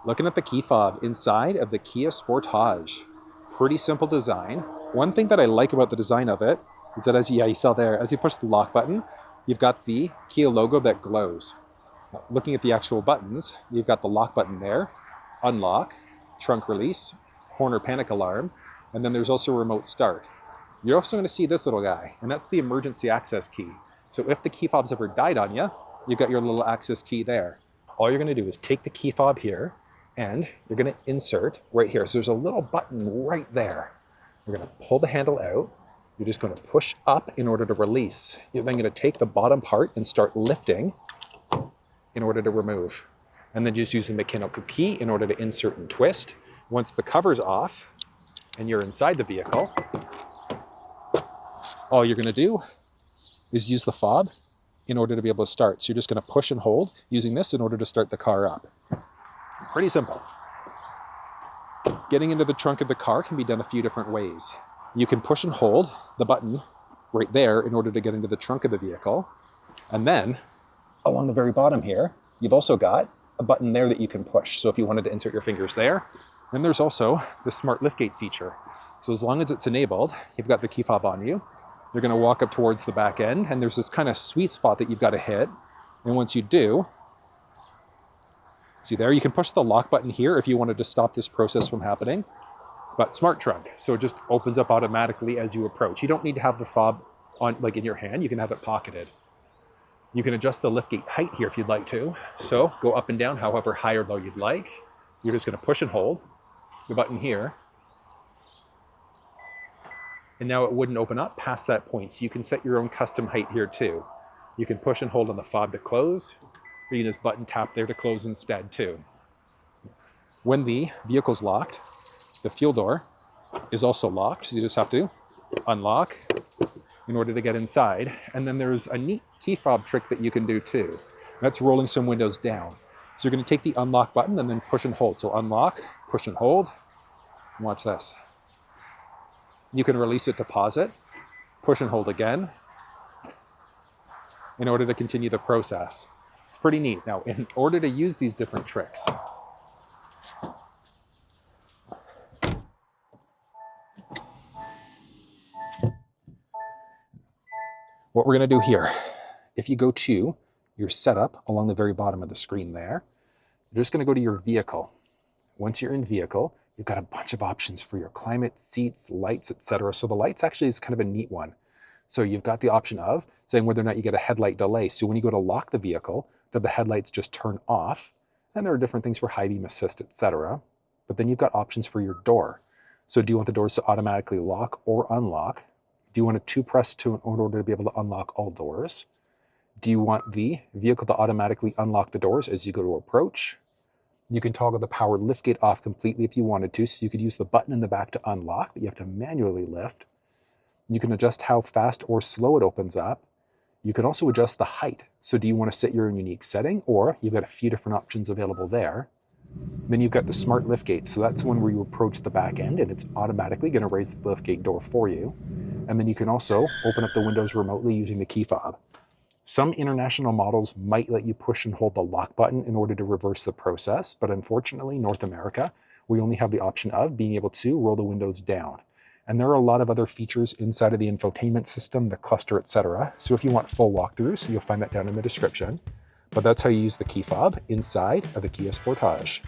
Looking at the key fob inside of the Kia Sportage. Pretty simple design. One thing that I like about the design of it is that you saw there, as you push the lock button, you've got the Kia logo that glows. Now, looking at the actual buttons, you've got the lock button there, unlock, trunk release, horn or panic alarm, and then there's also remote start. You're also going to see this little guy, and that's the emergency access key. So if the key fob's ever died on you, you've got your little access key there. All you're going to do is take the key fob here, and you're going to insert right here. So there's a little button right there. You're going to pull the handle out. You're just going to push up in order to release. You're then going to take the bottom part and start lifting in order to remove. And then just use the mechanical key in order to insert and twist. Once the cover's off and you're inside the vehicle, all you're going to do is use the fob in order to be able to start. So you're just going to push and hold using this in order to start the car up. Pretty simple. Getting into the trunk of the car can be done a few different ways. You can push and hold the button right there in order to get into the trunk of the vehicle. And then along the very bottom here, you've also got a button there that you can push. So if you wanted to insert your fingers there, then there's also the smart liftgate feature. So as long as it's enabled, you've got the key fob on you. You're going to walk up towards the back end, and there's this kind of sweet spot that you've got to hit. And once you do, see there, you can push the lock button here if you wanted to stop this process from happening. But smart trunk, so it just opens up automatically as you approach. You don't need to have the fob on, like in your hand. You can have it pocketed. You can adjust the liftgate height here if you'd like to. So go up and down however high or low you'd like. You're just going to push and hold the button here. And now it wouldn't open up past that point. So you can set your own custom height here too. You can push and hold on the fob to close, or you can just button tap there to close instead too. When the vehicle's locked, the fuel door is also locked. So you just have to unlock in order to get inside. And then there's a neat key fob trick that you can do too. That's rolling some windows down. So you're going to take the unlock button and then push and hold. So unlock, push and hold. And watch this. You can release it to pause it, push and hold again in order to continue the process. It's pretty neat. Now, in order to use these different tricks, what we're going to do here, if you go to your setup along the very bottom of the screen there, you're just going to go to your vehicle. Once you're in vehicle, you've got a bunch of options for your climate, seats, lights, etc. So the lights actually is kind of a neat one. So you've got the option of saying whether or not you get a headlight delay. So when you go to lock the vehicle, do the headlights just turn off? And there are different things for high beam assist, etc. But then you've got options for your door. So do you want the doors to automatically lock or unlock? Do you want a two press in order to be able to unlock all doors? Do you want the vehicle to automatically unlock the doors as you go to approach? You can toggle the power liftgate off completely if you wanted to, so you could use the button in the back to unlock, but you have to manually lift. You can adjust how fast or slow it opens up. You can also adjust the height. So do you want to set your own unique setting, or you've got a few different options available there. Then you've got the smart liftgate. So that's one where you approach the back end and it's automatically going to raise the liftgate door for you. And then you can also open up the windows remotely using the key fob. Some international models might let you push and hold the lock button in order to reverse the process, but unfortunately, North America, we only have the option of being able to roll the windows down. And there are a lot of other features inside of the infotainment system, the cluster, etc. So if you want full walkthroughs, you'll find that down in the description. But that's how you use the key fob inside of the Kia Sportage.